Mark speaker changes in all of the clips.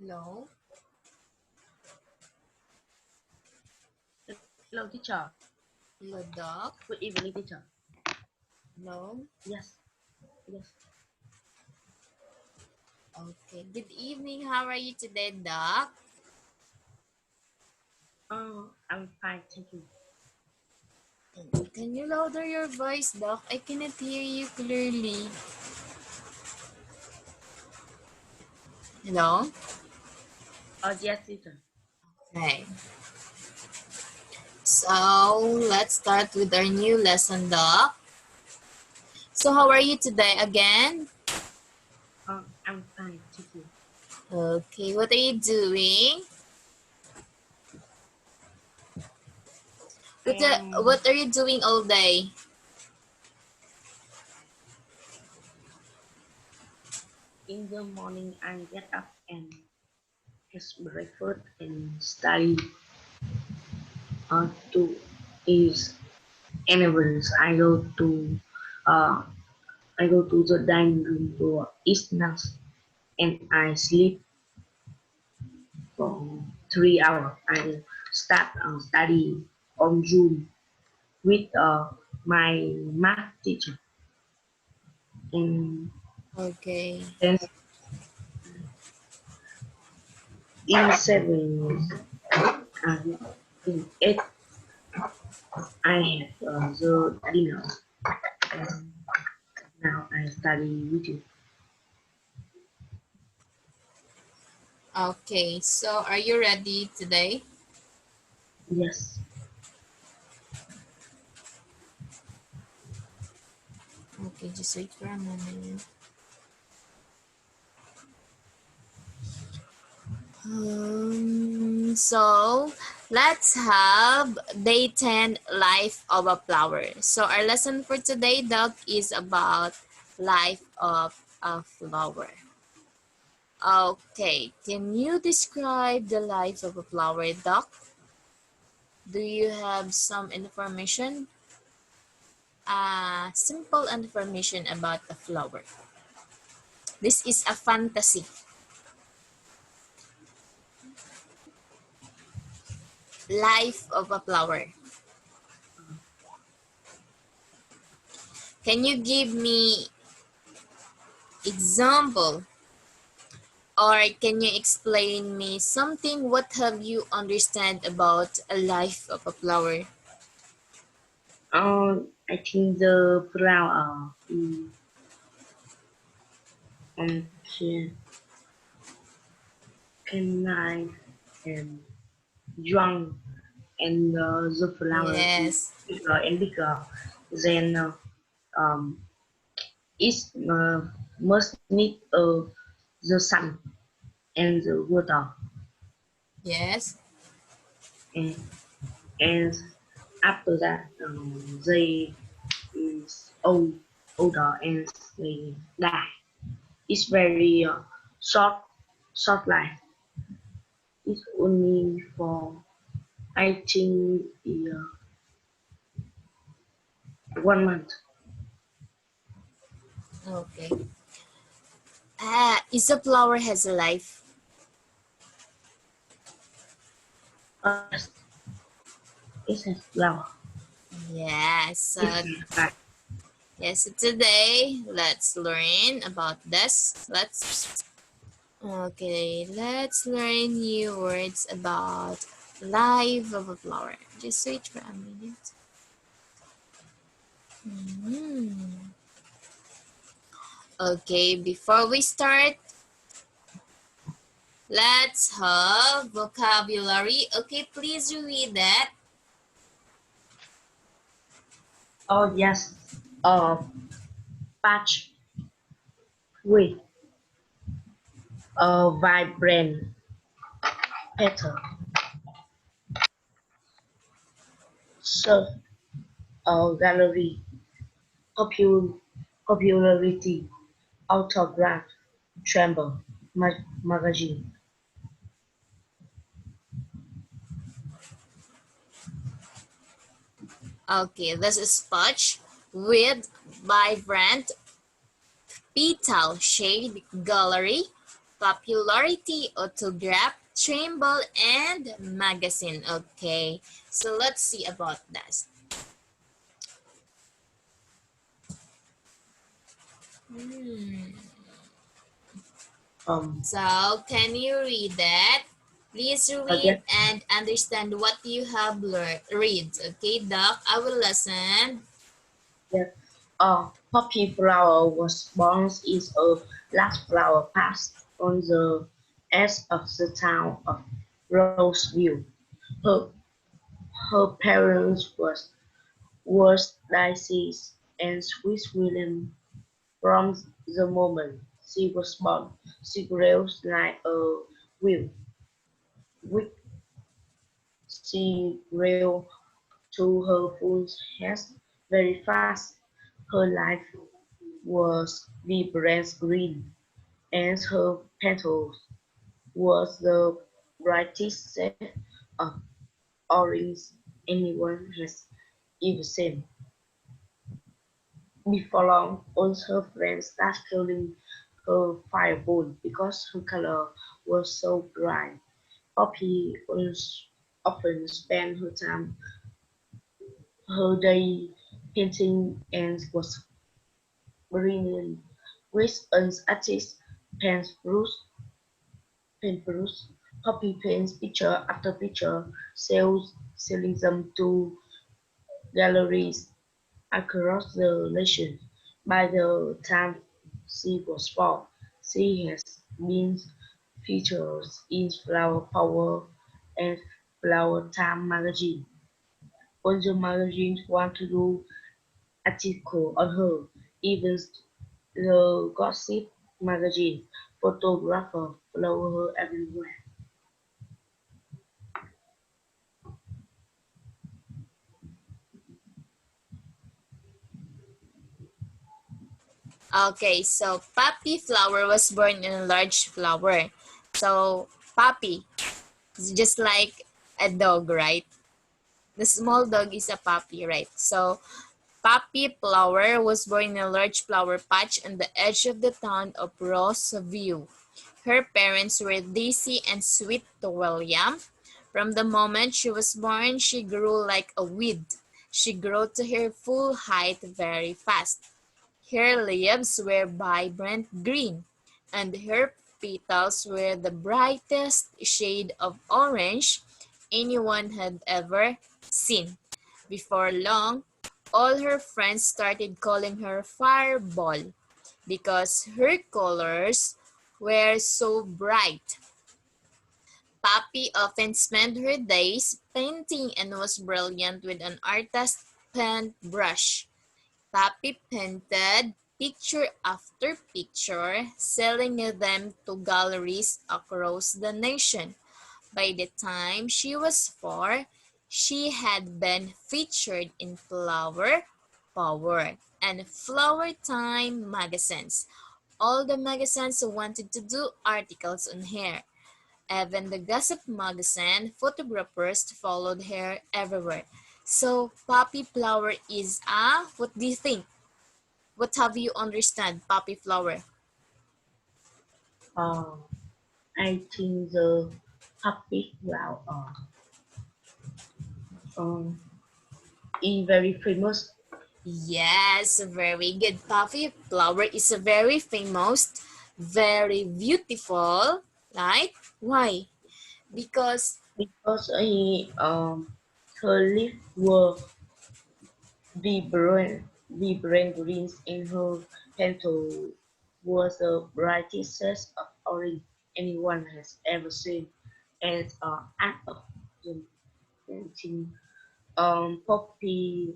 Speaker 1: Hello?
Speaker 2: Hello, teacher.
Speaker 1: Hello, Doc?
Speaker 2: Good evening, teacher.
Speaker 1: Hello?
Speaker 2: Yes, yes.
Speaker 1: Okay. Good evening. How are you today, Doc?
Speaker 2: I'm fine, thank you.
Speaker 1: Can you louder your voice, Doc? I cannot hear you clearly. Hello?
Speaker 2: Yes, teacher.
Speaker 1: Okay. So, let's start with our new lesson, Doc. So, how are you today again?
Speaker 2: I'm fine, thank you.
Speaker 1: Okay. What are you doing?
Speaker 2: I am
Speaker 1: What are you doing all day?
Speaker 2: in the morning. I get up and have breakfast and study. To is anyways. Uh I go to the dining room to eat snacks and I sleep for 3 hours. I start study on Zoom with my math teacher. And
Speaker 1: Okay.
Speaker 2: then in 7 years, in 8, I have the dinner. And now I study with you.
Speaker 1: Okay. So, are you ready today?
Speaker 2: Yes.
Speaker 1: Okay, just wait for a moment. So let's have day 10 life of a flower. So our lesson for today, Doc, is about life of a flower. Okay, can you describe the life of a flower, Doc? Do you have some information? Simple information about a flower. This is a fantasy. Life of a flower. Can you give me example, or can you explain me something? What have you understand about a life of a flower?
Speaker 2: I think the flower can canine and young and the flower is
Speaker 1: Yes.
Speaker 2: bigger and bigger. Then it must need the sun and the water.
Speaker 1: Yes.
Speaker 2: And, and after that, they is older and they die. It's very short life. It's only for I think 1 month.
Speaker 1: Okay. Is a flower has a life?
Speaker 2: Yes, it's a flower.
Speaker 1: Yes.
Speaker 2: It's like
Speaker 1: Yes. So today, let's learn about this. Let's learn new words about life of a flower. Just wait for a minute. Mhm. Okay, before we start, let's have vocabulary. Okay, please read that.
Speaker 2: oh yes, uh, patch with a vibrant petal. So gallery, popul- popularity, autograph, tremble, magazine.
Speaker 1: Okay, this is Spotch with vibrant petal shade gallery, popularity, autograph, tremble, and magazine. Okay, so let's see about this. Hmm.
Speaker 2: Um,
Speaker 1: So, can you read that? Please read
Speaker 2: again,
Speaker 1: and understand what you have learned. Read, okay, Doc? I will listen.
Speaker 2: yeah. Poppy flower was born is a large flower patch on the edge of the town of Roseville. Her her parents was Diocese and Swiss William. From the moment she was born, she grew like a wild. She grew to her full height very fast. Her life was vibrant green, and her petals was the brightest shade of orange anyone has ever seen. Before long, all her friends started calling her Fireball because her color was so bright. Poppy often spent her day painting and was brilliant with an artist paintbrush. Poppy paints picture after picture, selling them to galleries across the nation. By the time she was born, she has been featured in Flower Power and Flower Time magazine. Other magazines want to do article on her. Even the Gossip magazine photographer follow her everywhere.
Speaker 1: Okay, so Poppy Flower was born in a large flower. So, Poppy is just like a dog, right? The small dog is a puppy, right? So, Poppy Flower was born in a large flower patch on the edge of the town of Rossview. Her parents were Daisy and Sweet William. From the moment she was born, she grew like a weed. She grew to her full height very fast. Her leaves were vibrant green, and her petals were the brightest shade of orange anyone had ever seen. Before long, all her friends started calling her Fireball because her colors were so bright. Poppy often spent her days painting and was brilliant with an artist's paintbrush. Poppy painted picture after picture, selling them to galleries across the nation. By the time she was 4, she had been featured in Flower Power and Flower Time magazines. All the magazines wanted to do articles on her. Even the Gossip magazine photographers followed her everywhere. So, Poppy Flower is a, what do you think? What have you understand, Poppy Flower?
Speaker 2: Uh, I think the happy flower um, is very famous
Speaker 1: Yes, very good. Poppy Flower is a very famous, very beautiful, right? Why? Because,
Speaker 2: because her leaves were vibrant greens and her petal was the brightest shade of orange anyone has ever seen. As an act of painting, Poppy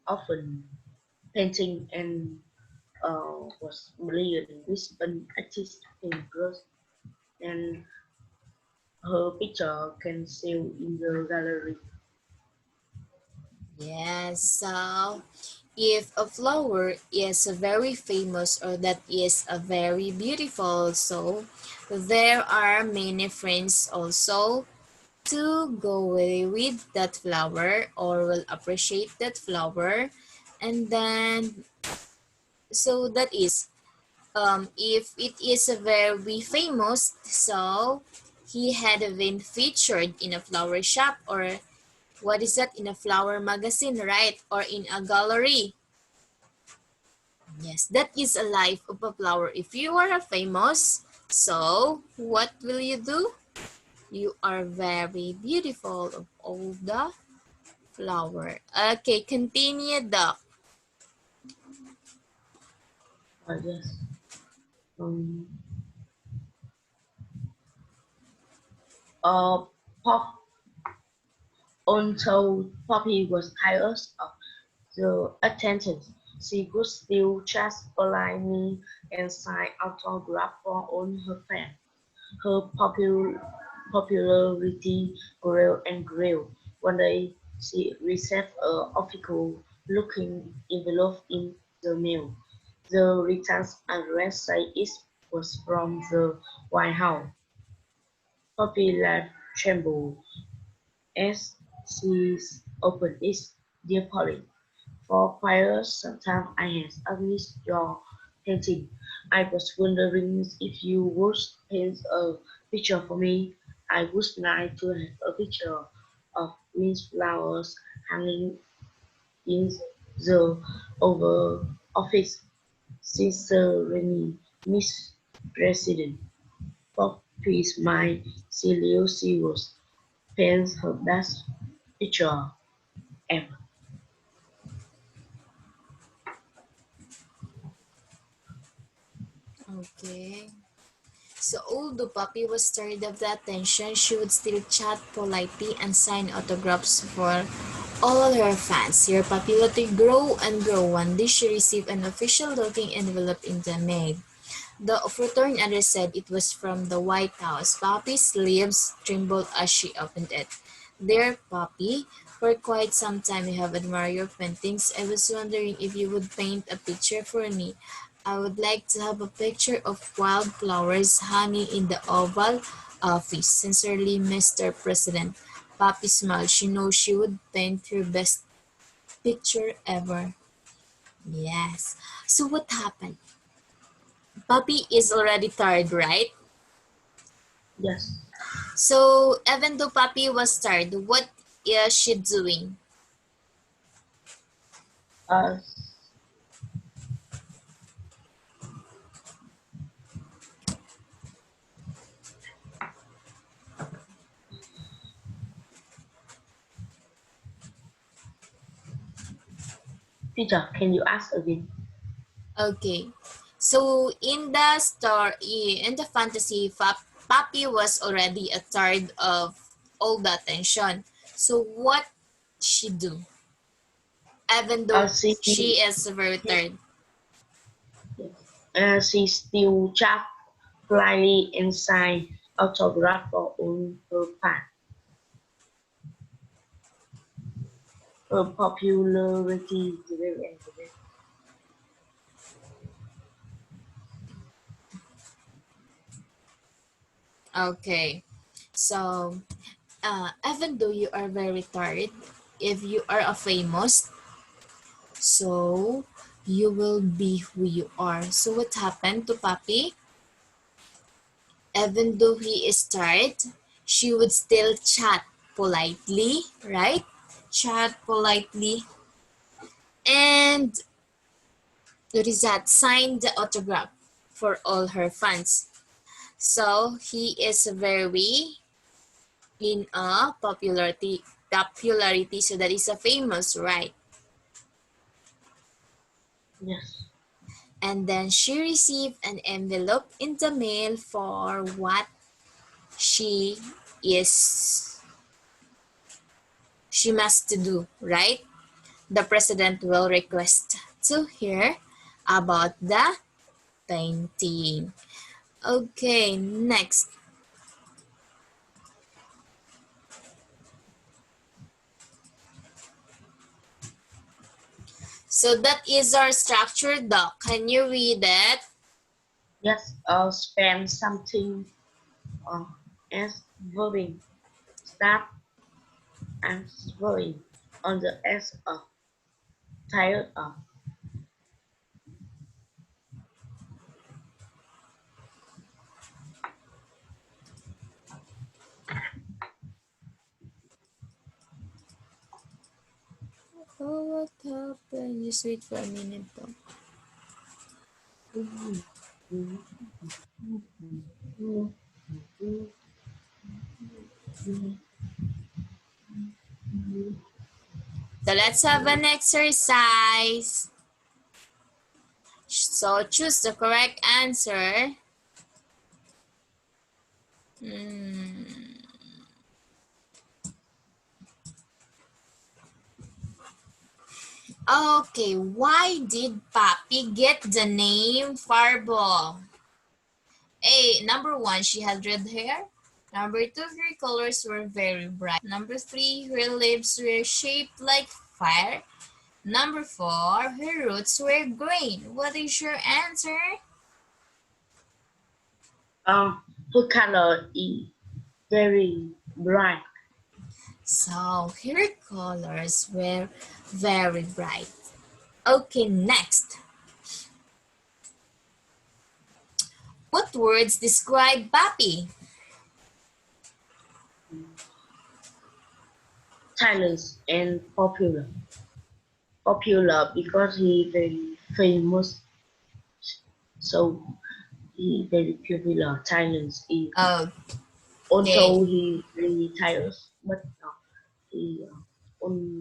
Speaker 2: often painting and was brilliant with an artist paintbrush and her picture can sell in the gallery.
Speaker 1: yes, so if a flower is very famous or that is a very beautiful, so there are many friends also to go away with that flower or will appreciate that flower, and then so that is. If it is very famous, so he had been featured in a flower shop, or what is that, in a flower magazine, right? Or in a gallery. Yes, that is a life of a flower. If you are a famous, so what will you do? You are very beautiful of all the flower. Okay, continue, Doc.
Speaker 2: Yes. Um, uh, Pop, Although Poppy was tired of the attention, she could still chat politely and sign autographs for all her fans. Her popularity grew and grew. One day, she received an official-looking envelope in the mail. The returns address said it was from the White House. Poppy left trembled as she opened it. Dear Polly, for quite some time I have admired your painting. I was wondering if you would paint a picture for me. I would like to have a picture of wind flowers hanging in the Oval Office. Sincerely, Miss President. Poppy smiled. She was paints her best picture ever.
Speaker 1: Okay. So although Poppy was tired of the attention, she would still chat politely and sign autographs for all her fans. Her popularity grew and grew. One day she received an official-looking envelope in the mail. The return address said it was from the White House. Poppy's lips trembled as she opened it. Dear Poppy, for quite some time I have admired your paintings. I was wondering if you would paint a picture for me. I would like to have a picture of wildflowers hanging in the Oval Office. Sincerely, Mr. President. Poppy smiled. She knows she would paint her best picture ever. Yes. So what happened? Poppy is already tired, right?
Speaker 2: Yes.
Speaker 1: So even though Poppy was tired, what is she doing?
Speaker 2: Uh, Teacher, can you ask again?
Speaker 1: Okay. So in the story, in the fantasy, Poppy was already tired of all the attention. So what she do? Even though
Speaker 2: She,
Speaker 1: she is very tired.
Speaker 2: she still chat politely and sign autograph for on her fan. Her popularity grew and grew.
Speaker 1: Okay. So even though you are very tired, if you are a famous, so you will be who you are. So what happened to Papi? Even though he is tired, she would still chat politely, right? Chat politely. And what is that? Sign the autograph for all her fans. So he is very in a popularity, so that is a famous, right?
Speaker 2: Yes.
Speaker 1: And then she received an envelope in the mail for what she is she must do, right? The president will request to hear about the painting. Okay, next. So that is our structure, doc. Can you read it?
Speaker 2: Yes. Spend something uh, as verbing. Start as verbing on the S of tired of.
Speaker 1: Oh, what happened? Just wait for a minute though. So let's have an exercise. So choose the correct answer. Hmm. Okay, why did Papi get the name Farbo? Number one, she had red hair. Number two, her colors were very bright. Number three, her lips were shaped like fire. Number four, her roots were green. What is your answer?
Speaker 2: Her color is very bright.
Speaker 1: So, her colors were very bright. Okay, next. What words describe Papi?
Speaker 2: Silence and popular. Popular because he very famous, so he very popular. Silence is
Speaker 1: Okay.
Speaker 2: also he very tired, but he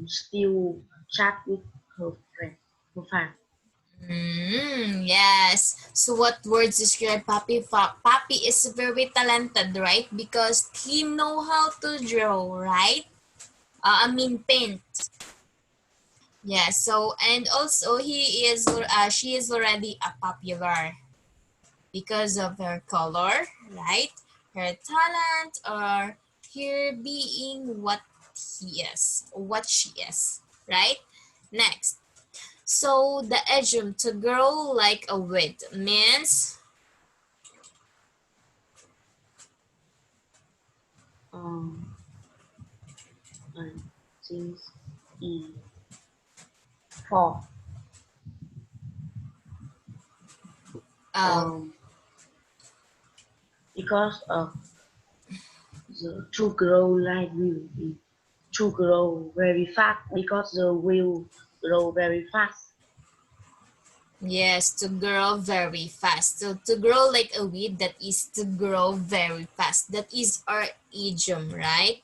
Speaker 2: still chat with her friend, her fan.
Speaker 1: Yes. So what words describe Papi? Papi is very talented, right? Because he know how to draw, right? Paint. Yes. So and also she is already a popular because of her color, right? Her talent or her being what she is, right? Next. So the idiom to grow like a weed means
Speaker 2: Um, and since he for
Speaker 1: uh,
Speaker 2: um because the to grow like will be to grow very fast because the will grow very fast.
Speaker 1: yes, to grow very fast. So to grow like a weed, that is to grow very fast. That is our idiom, right?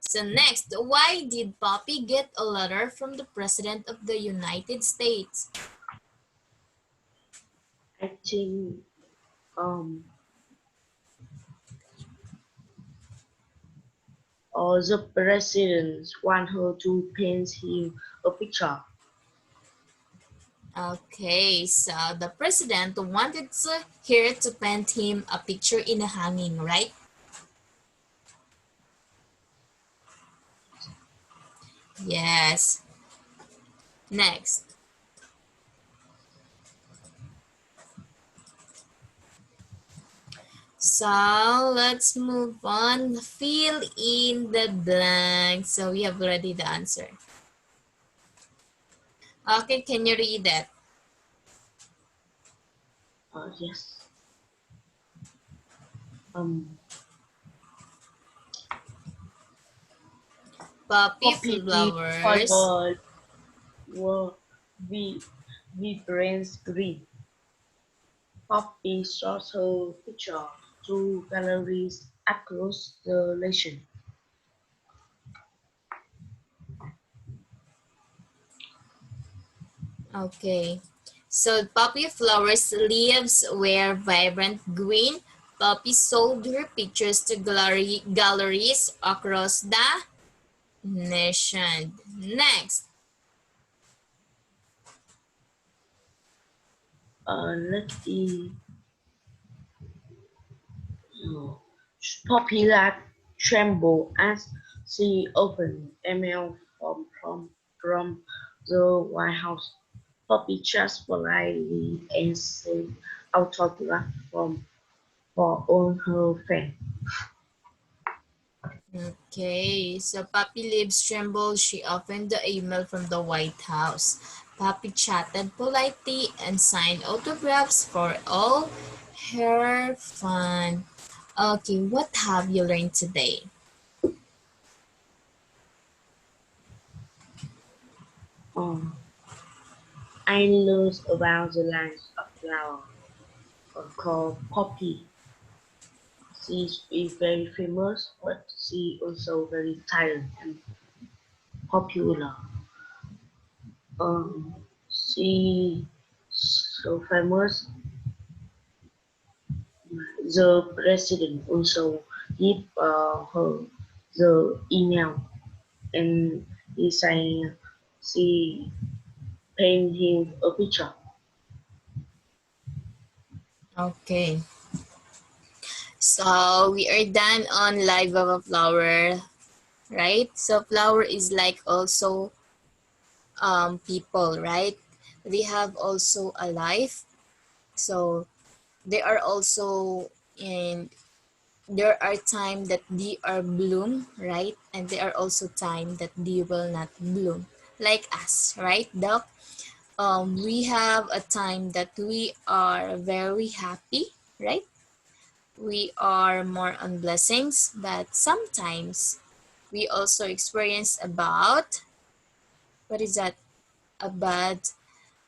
Speaker 1: So next, why did Poppy get a letter from the President of the United States?
Speaker 2: I think um the president want her to paint him a picture.
Speaker 1: Okay, so the president wanted her to paint him a picture in a hanging, right? Yes. Next. So let's move on. Fill in the blank. So we have already the answer. Okay, can you read that?
Speaker 2: Yes. Um,
Speaker 1: Poppy
Speaker 2: Poppy leaf
Speaker 1: flowers.
Speaker 2: color were vi- vibrant green. Poppy shows her picture to galleries across the nation.
Speaker 1: Okay. So poppy flowers leaves were vibrant green. Poppy sold her pictures to galleries across the nation. Next.
Speaker 2: Let the uh, Poppy let tremble as she opened email from the White House. Poppy just politely and sent autograph from for all her fans.
Speaker 1: Okay, so Poppy Lips trembled. She opened the email from the White House. Poppy chatted politely and signed autographs for all her fun. Okay, what have you learned today?
Speaker 2: Um, I learned about the lines of flower called poppy. She is very famous, but she also very tired and popular. She so famous. The president also give her the email, and he saying she paint him a picture.
Speaker 1: Okay. So we are done on life of a flower, right? So flower is like also people, right? They have also a life. So they are also in there are time that they are bloom, right? And there are also time that they will not bloom. Like us, right, Doc? We have a time that we are very happy, right? We are more on blessings, but sometimes we also experience about what is that?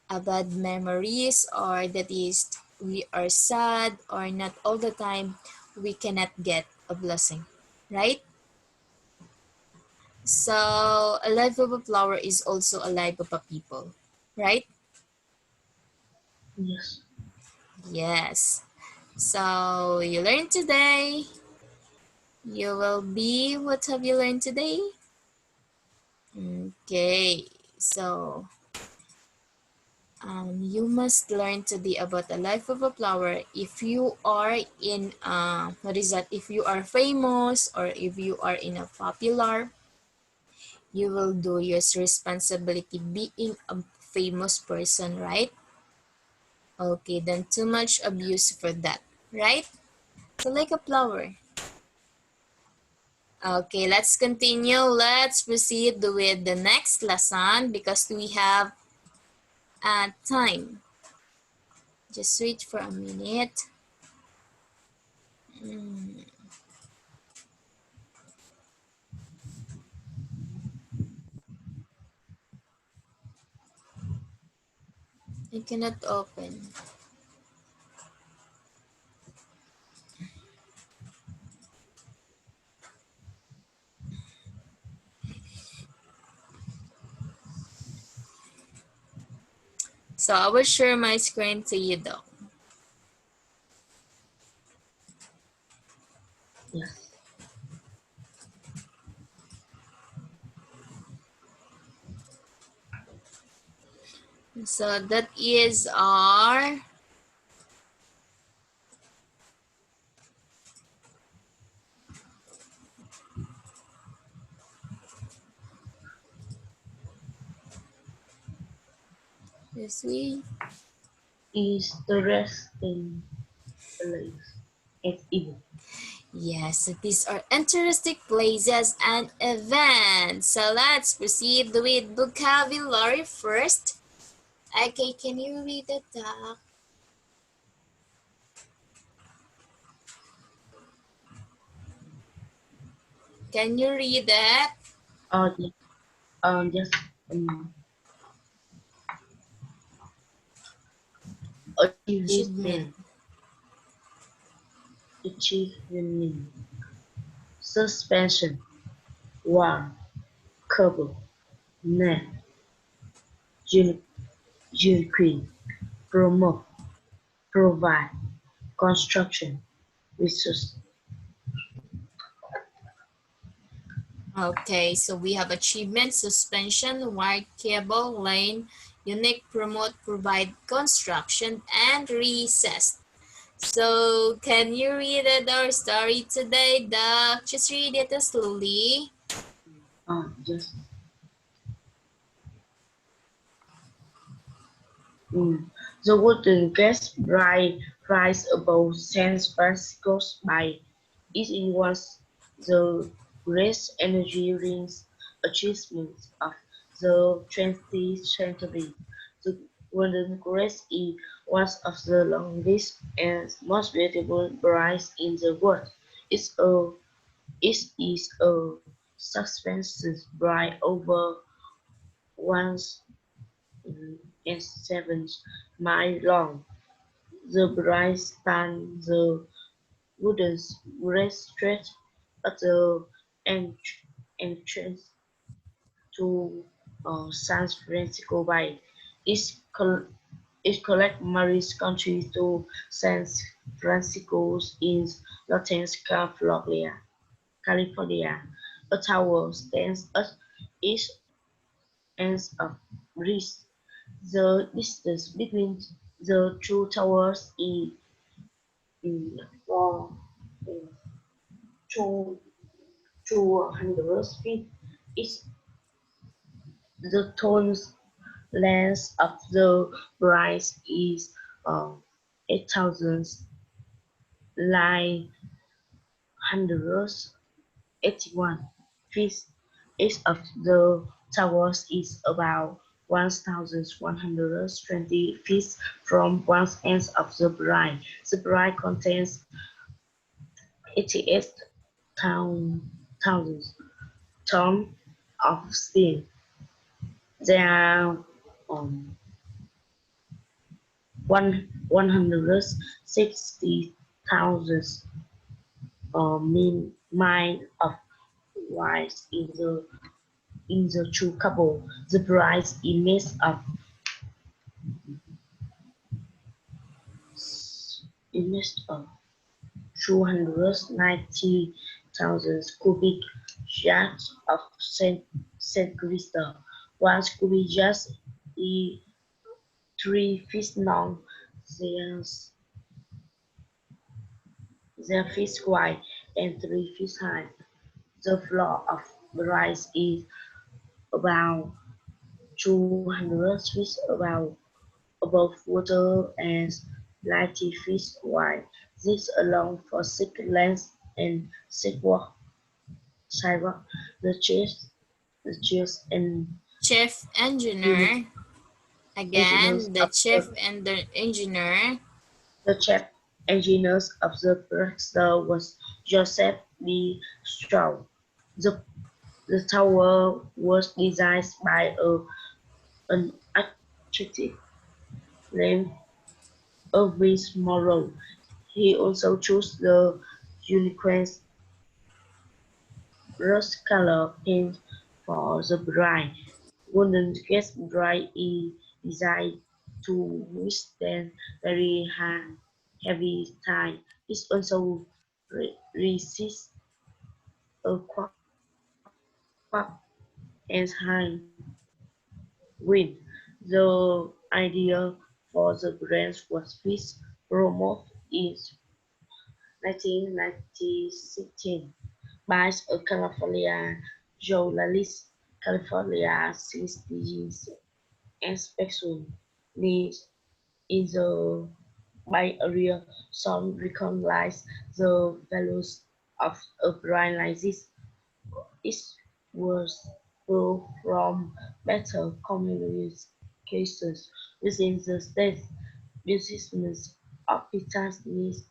Speaker 1: A bad memories, or that is we are sad, or not all the time we cannot get a blessing, right? So a life of a flower is also a life of a people, right?
Speaker 2: Yes,
Speaker 1: Yes. So you learned today. You will be, what have you learned today? Okay. So you must learn today about the life of a flower. If you are in what is that? If you are famous, or if you are in a popular, you will do your responsibility being a famous person, right? Okay, then too much abuse for that, right? So like a flower. Okay, let's continue. Let's proceed with the next lesson because we have time. Just wait for a minute. Mm, I cannot open. So I will share my screen to you though.
Speaker 2: yes,
Speaker 1: So that is our this we
Speaker 2: is the resting place at evil.
Speaker 1: yes, so these are interesting places and events. So let's proceed with vocabulary first. Okay, can you read it down? Can you read that?
Speaker 2: Yes, just um,
Speaker 1: Achievement.
Speaker 2: achievement, achievement, suspension, war, cover, net, Ukraine, promote, provide, construction, resource.
Speaker 1: Okay, so we have achievement, suspension, wire cable, lane, unique, promote, provide, construction, and recess. So can you read our story today, Doc? Just read it slowly.
Speaker 2: Just mm. The wooden gas bright rise above San Francisco's by it was the greatest engineering achievement of the 20th century. The Golden Crest is one of the longest and most beautiful bridges in the world. It's a, it is a suspension bridge over 1 and 7 miles long. The bride spanned the wooden racetrack at the en- entrance to San Francisco Bay. It, col- it connects Marin County to San Francisco in Northern California. A tower stands at each end of bridge. The distance between the two towers is for two 200 feet. Is the total length of the bridge is 8,981 feet. Each of the towers is about 1,120 feet from one end of the bridge. The bridge contains 88,000 tons of steel. There are one hundred 60,000 mile of wires in the two couple. The price image of 290,000 cubic yards of said crystal. One cubic yard is 3 feet long. There's their feet wide and 3 feet high. The floor of the rise is about 200 feet above water and 90 feet wide. This allows for safe length and sidewalk. The chairs, the chairs and
Speaker 1: Chief
Speaker 2: unit
Speaker 1: engineer.
Speaker 2: engineers
Speaker 1: Again, the
Speaker 2: of
Speaker 1: chief and the engineer.
Speaker 2: the chief engineers of the Brexit was Joseph B. Straw. The, the tower was designed by an architect named Elvis Morrow. He also chose the unicorn's rose-colored paint for the bride. Golden Gate Bride is designed to withstand very heavy tide. It also resists earthquake and high wind. The idea for the brand was first promoted in 1916 by a California journalist. California Citizens inspection needs in the Bay Area. Some recognize the values of a brand like this. It was proved from better communications within the state. Business opportunities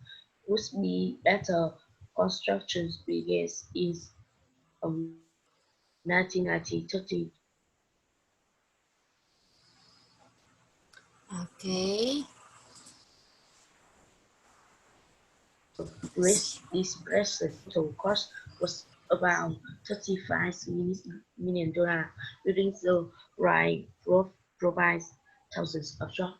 Speaker 2: would be better. Construction begins in 1930.
Speaker 1: Okay.
Speaker 2: Race this present total cost was about $35 million. Building the right growth provides thousands of jobs.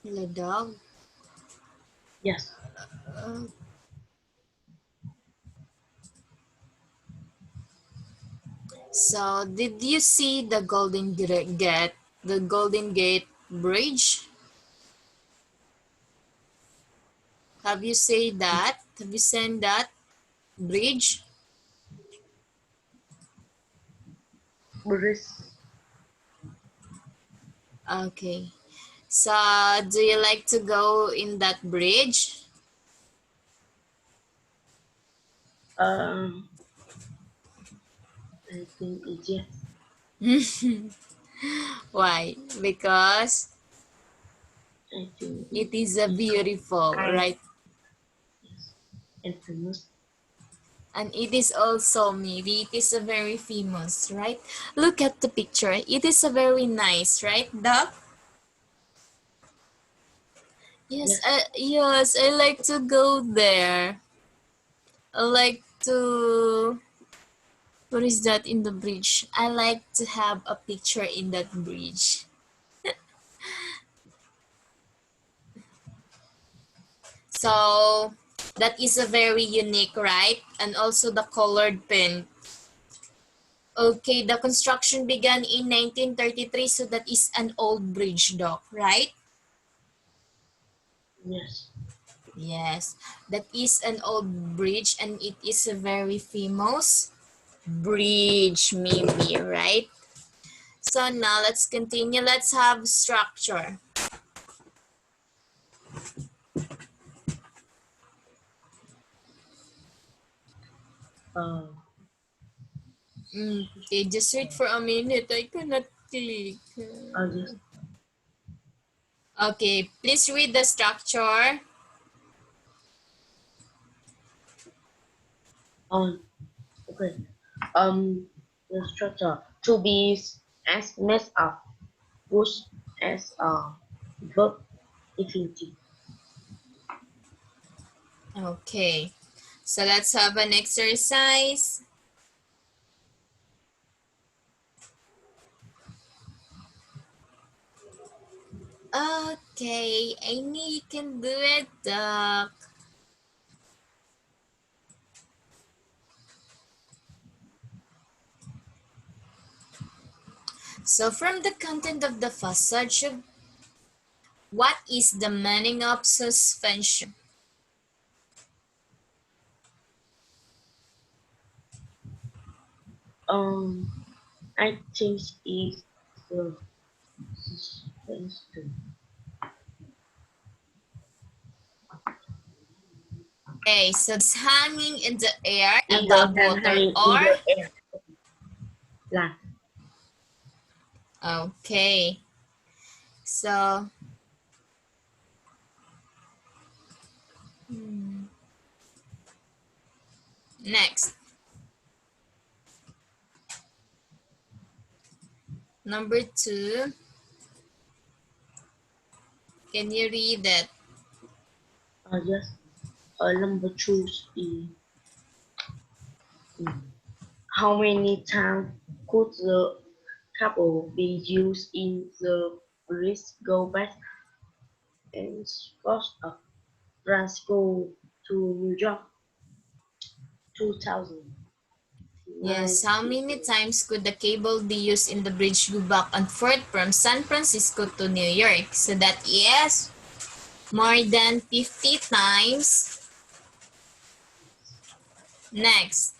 Speaker 1: The dog.
Speaker 2: Yes,
Speaker 1: Uh, so, did you see the Golden Gate Bridge? Have you seen that? Have you seen that bridge?
Speaker 2: Buddhist,
Speaker 1: Okay. So, do you like to go in that bridge?
Speaker 2: um, I think it's yes.
Speaker 1: Why? Because
Speaker 2: I think
Speaker 1: It is a
Speaker 2: it
Speaker 1: beautiful,
Speaker 2: I
Speaker 1: right?
Speaker 2: yes, and famous.
Speaker 1: And it is also maybe it is a very famous, right? Look at the picture. It is a very nice, right? The yes,
Speaker 2: Yes.
Speaker 1: yes, I like to go there. I like to what is that in the bridge? I like to have a picture in that bridge. So that is a very unique, right? And also the colored pen. Okay, the construction began in 1933, so that is an old bridge dock, right?
Speaker 2: Yes.
Speaker 1: Yes, that is an old bridge and it is a very famous bridge, maybe, right? So now let's continue. Let's have structure.
Speaker 2: Uh,
Speaker 1: Okay, just wait for a minute. I cannot click.
Speaker 2: yes.
Speaker 1: Okay, please read the structure.
Speaker 2: Um, okay. Um, the structure to be as messed up push as a verb infinitive.
Speaker 1: Okay, so let's have an exercise. Okay, Amy, you can do it. So from the content of the passage, what is the meaning of suspension?
Speaker 2: Um, I think is the suspense to
Speaker 1: Okay, so this hanging in the air
Speaker 2: either
Speaker 1: above
Speaker 2: than
Speaker 1: water
Speaker 2: hanging in
Speaker 1: or
Speaker 2: the air. Land.
Speaker 1: okay. So next, number two. Can you read it?
Speaker 2: Yes. Number two is mm, how many times could the couple be used in the risk go back and first of Glasgow to New York 2009
Speaker 1: Yes, how many times could the cable be used in the bridge go back and forth from San Francisco to New York? So that is more than 50 times. Next,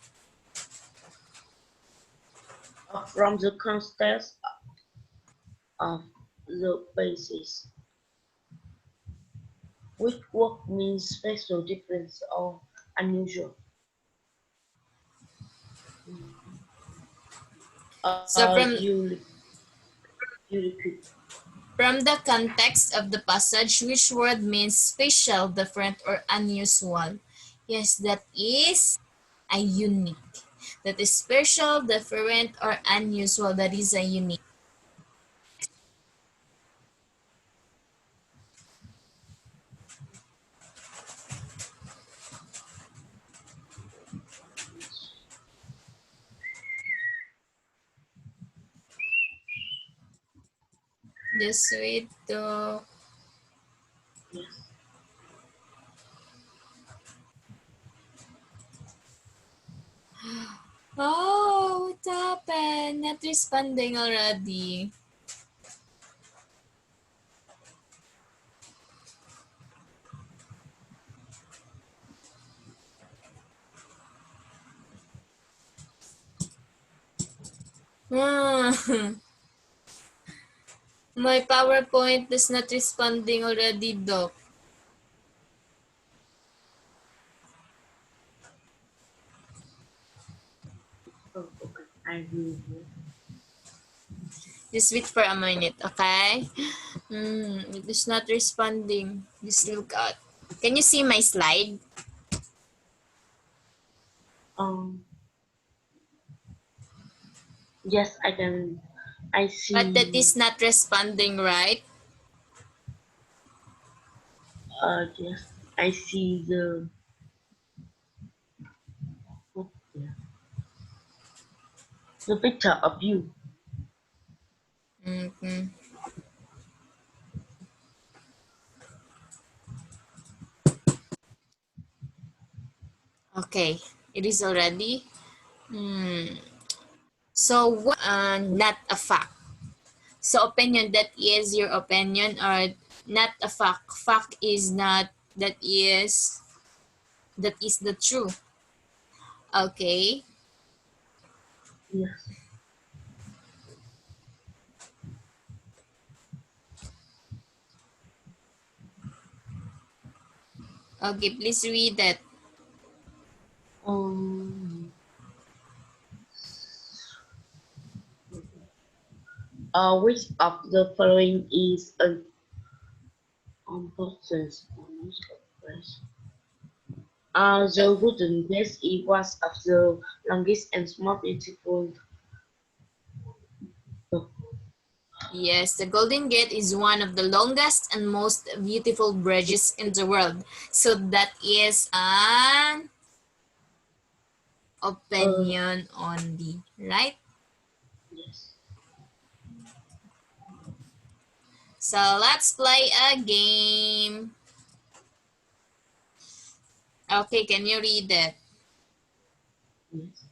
Speaker 2: from the context of the basis, which work means special, different, or unusual.
Speaker 1: so
Speaker 2: You repeat.
Speaker 1: from the context of the passage, which word means special, different, or unusual? Yes, that is a unique. That is special, different, or unusual. That is a unique. Just wait to...
Speaker 2: Yes.
Speaker 1: Oh, what happened? Not responding already. Hmm. My PowerPoint is not responding already, Doc.
Speaker 2: Oh, okay. I will.
Speaker 1: Just wait for a minute, okay? It is not responding. Just look out. Can you see my slide?
Speaker 2: Um, yes, I can. I
Speaker 1: But that
Speaker 2: see.
Speaker 1: is not responding, right?
Speaker 2: Yes, I see the. What the picture of you.
Speaker 1: Mm-hmm. Okay, it is already. So what? Not a fact. So opinion, that is your opinion, or not a fact. Fact is not, that is the truth. Okay.
Speaker 2: Yes.
Speaker 1: Okay, please read that.
Speaker 2: Um. Which of the following is an important phrase?
Speaker 1: Uh,
Speaker 2: The wooden base it was of the longest and most beautiful.
Speaker 1: yes, the Golden Gate is one of the longest and most beautiful bridges in the world. So that is an
Speaker 2: Uh,
Speaker 1: opinion only, right?
Speaker 2: yes.
Speaker 1: So let's play a game. Okay, can you read it?
Speaker 2: Yes.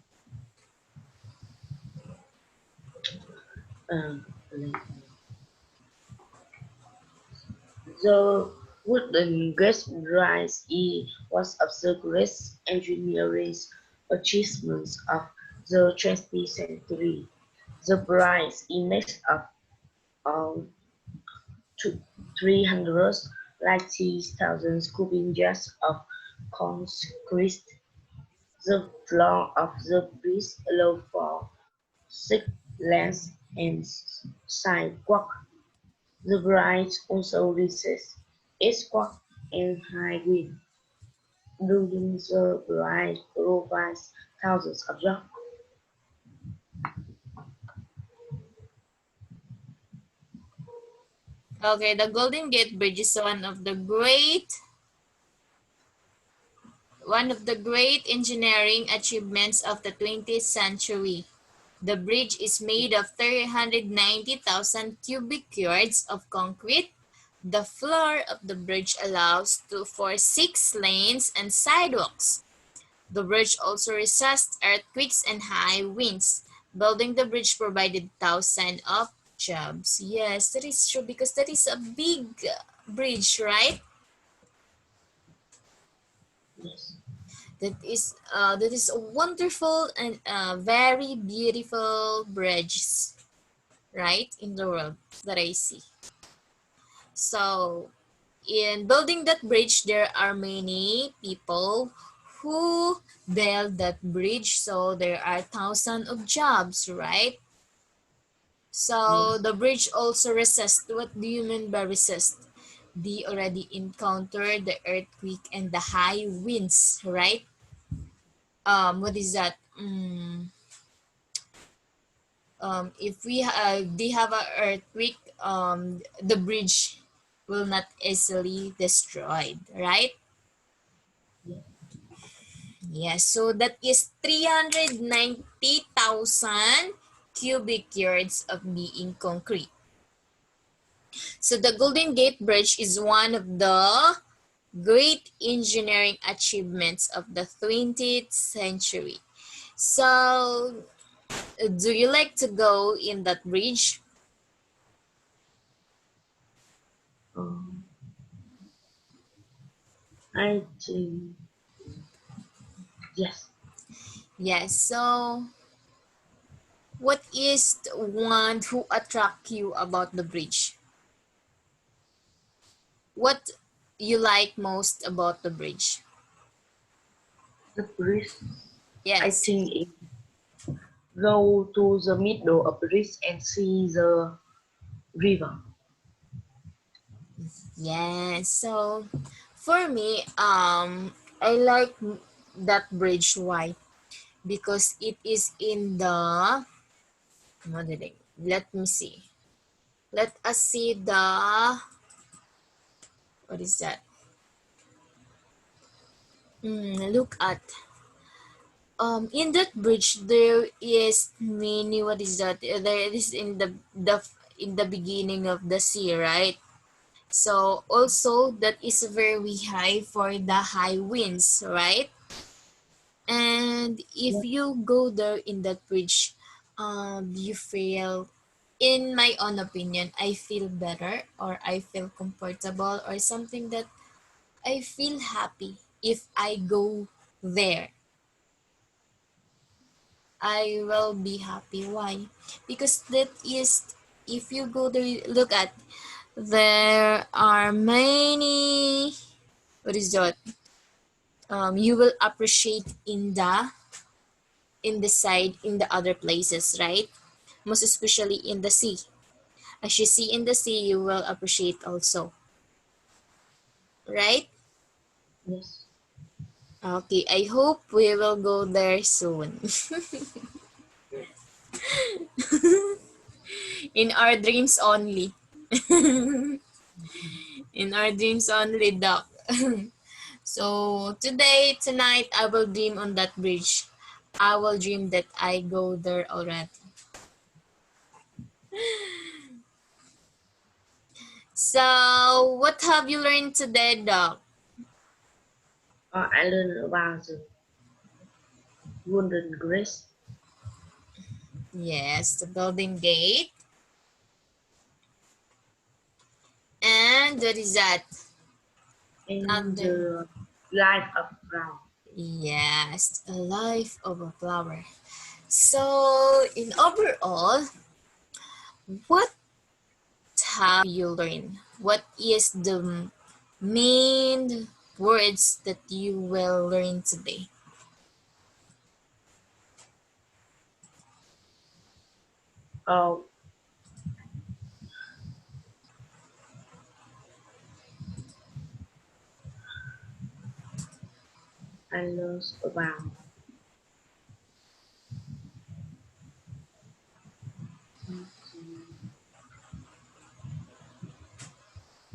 Speaker 2: Um, the wooden gas rise was of the great engineering achievements of the 20th century. The bridge is made of um, 390,000 cubic yards of concrete. The floor of the bridge allows for six lanes and sidewalk. The bridge also raises eastward and highway. Building the bridge provides thousands of jobs.
Speaker 1: Okay, the Golden Gate Bridge is one of the great engineering achievements of the 20th century. The bridge is made of 390,000 cubic yards of concrete. The floor of the bridge allows for 6 lanes and sidewalks. The bridge also resists earthquakes and high winds. Building the bridge provided thousands of jobs. Yes, that is true because that is a big bridge, right?
Speaker 2: Yes,
Speaker 1: That is a wonderful and very beautiful bridges, right, in the world that I see. So in building that bridge, there are many people who build that bridge. So there are thousands of jobs, right? So
Speaker 2: yes,
Speaker 1: the bridge also resists. What do you mean by resist? They already encountered the earthquake and the high winds, right? What is that? If they have a earthquake, the bridge will not easily destroyed, right?
Speaker 2: yes,
Speaker 1: Yes, so that is 390,000 cubic yards of being concrete. So the Golden Gate Bridge is one of the great engineering achievements of the 20th century. So, do you like to go in that bridge?
Speaker 2: um, I think yes.
Speaker 1: Yes. So, what is the one who attract you about the bridge? What you like most about the bridge?
Speaker 2: The bridge. I
Speaker 1: Yes.
Speaker 2: think it go to the middle of the bridge and see the river.
Speaker 1: Yes. So for me, I like that bridge. Why? Because it is in the modeling. Let me see. Let us see the what is that? Look at in that bridge there is many what is that? There is in the in the beginning of the sea, right? So also that is very high for the high winds, right? And if
Speaker 2: Yes,
Speaker 1: you go there in that bridge, you feel, in my own opinion, I feel better or I feel comfortable or something that I feel happy if I go there. I will be happy. Why? Because that is, if you go there, look at, there are many, what is that? You will appreciate in the side in the other places, right? Most especially in the sea. As you see in the sea, you will appreciate also, right?
Speaker 2: yes,
Speaker 1: Okay, I hope we will go there soon. In our dreams only. In our dreams only, Doc. So today, tonight, I will dream on that bridge. I will dream that I go there already. So, what have you learned today, Doc?
Speaker 2: I learned about the Golden Grace
Speaker 1: Yes, the Golden Gate. And what is that?
Speaker 2: and
Speaker 1: Another.
Speaker 2: the Life of Brown.
Speaker 1: Yes, a life of a flower. So, in overall, what have you learned? What is the main words that you will learn today?
Speaker 2: Oh, I learned about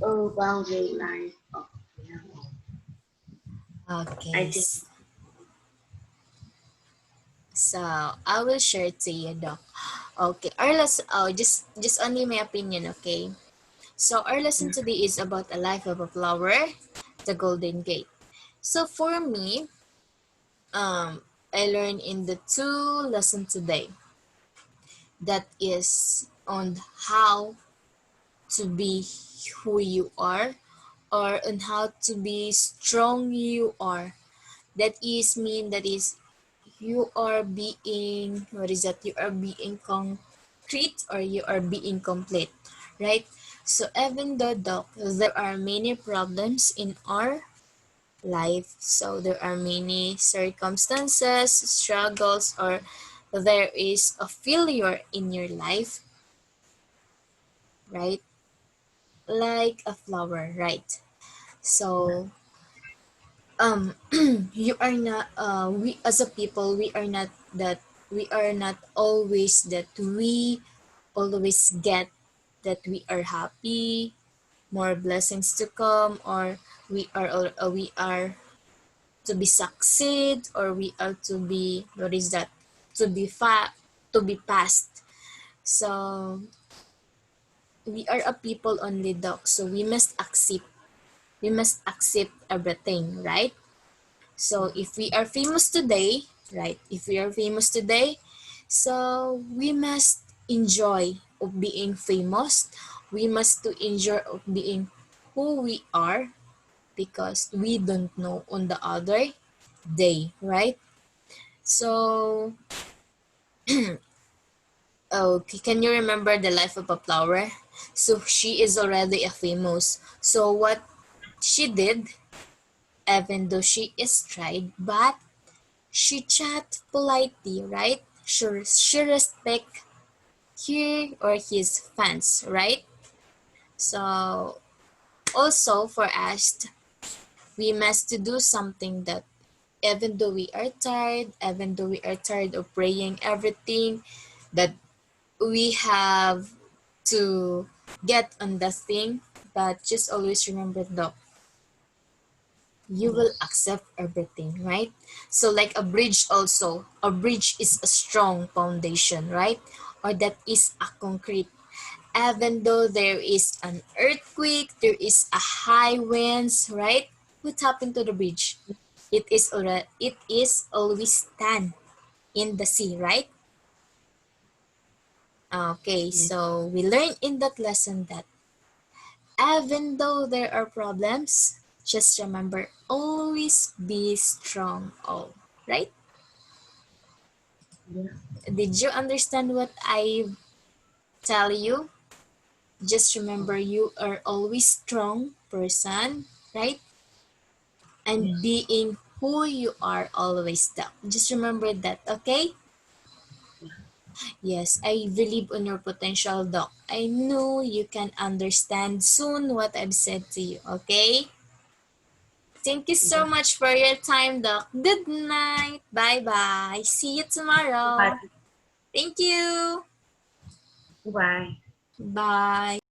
Speaker 2: the life of Brown. I
Speaker 1: Okay,
Speaker 2: think
Speaker 1: so I will share to you, Doc. Okay, our lesson, oh, just only my opinion, okay? So our lesson
Speaker 2: yeah,
Speaker 1: today is about a life of a flower, the Golden Gate. So for me, I learned in the two lesson today that is on how to be who you are or on how to be strong you are. That is mean that is you are being, what is that, you are being concrete or you are being complete, right? So even though there are many problems in our life, so there are many circumstances, struggles, or there is a failure in your life, right? Like a flower, right?
Speaker 2: yeah,
Speaker 1: So you are not we as a people, we are not always that we always get that we are happy, more blessings to come, or we are to be succeed, or we are to be, what is that, to be to be past. So we are a people only, dog, so we must accept everything, right? So if we are famous today, right? If we are famous today, so we must enjoy of being famous. We must to enjoy of being who we are because we don't know on the other day, right? So, okay, can you remember the life of a flower? So she is already a famous. So what she did, even though she is tried, but she chat politely, right? She respect her or his fans, right? So Also, for us, we must to do something that even though we are tired, even though we are tired of praying everything, that we have to get on the thing, but just always remember that you will
Speaker 2: Yes.
Speaker 1: accept everything, right? So like a bridge also, a bridge is a strong foundation, right? Or that is a concrete. Even though there is an earthquake, there is a high winds, right? What happened to the bridge? It is always stand in the sea, right? Okay,
Speaker 2: Yes.
Speaker 1: so we learned in that lesson that even though there are problems, just remember always be strong. Oh, right?
Speaker 2: Yeah.
Speaker 1: Did you understand what I tell you? Just remember you are always strong person, right? And
Speaker 2: Yes.
Speaker 1: being who you are always that. Just remember that, okay?
Speaker 2: Yeah.
Speaker 1: Yes, I believe on your potential, Doc. I know you can understand soon what I've said to you, okay? Thank you so
Speaker 2: Yeah.
Speaker 1: much for your time, Doc. Good night. Bye-bye. See you
Speaker 2: Goodbye.
Speaker 1: tomorrow. Thank you.
Speaker 2: Goodbye.
Speaker 1: Bye.